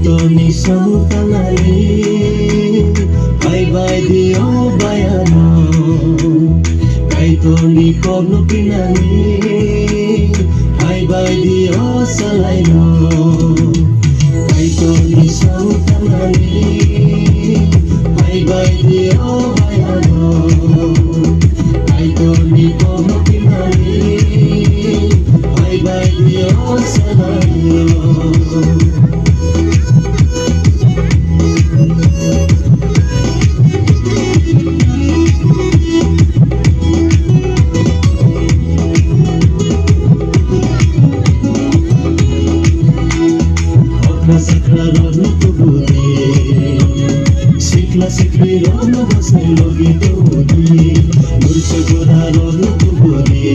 Tony Santanali, bye bye dio bayano, kay Tony Kono Pinani, bye bye dio salayno, kay Tony Santanali, bye bye dio bayano, kay Tony Kono Pinani, bye bye dio salayno. Sakla rono tubudi, sikla sikli rono basai logi tubudi, murse gora rono tubudi,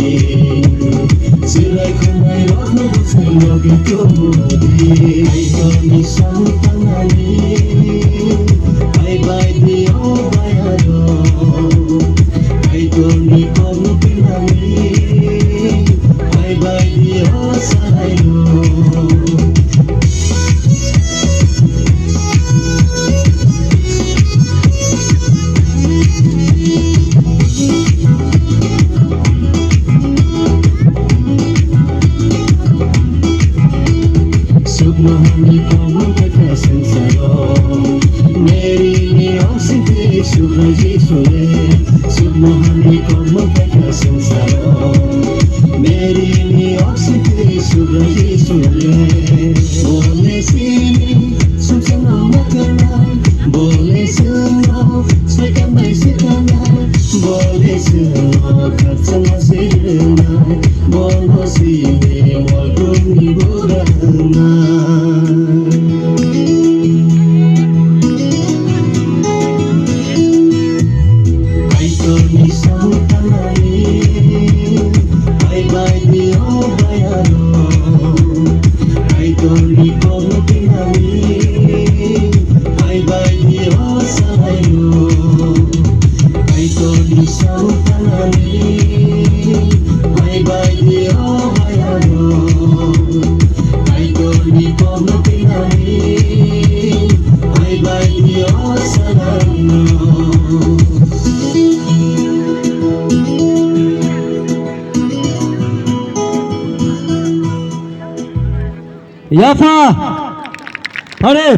sirai khanai rono basai logi tubudi. Ay Tony Santanali, bye bye dio bayano, ay Tony Kono Pinani, bye bye dio salayno. Submahani komo kaka sansaro, meri ni oxide subraji sole. Submahani komo kaka sansaro, meri ni oxide subraji sole. Bole sini susana makana, bole sino sekamai sekana, bole sino katsana sirna, bolo sini walguni burana. Tony Santanali, bye bye dio bayano, kay Tony Kono Pinani, bye bye dio salayno, kay Tony Santanali, bye bye dio bayano, kay Tony Kono Pinani, bye bye dio salayno. Yafa! Hare!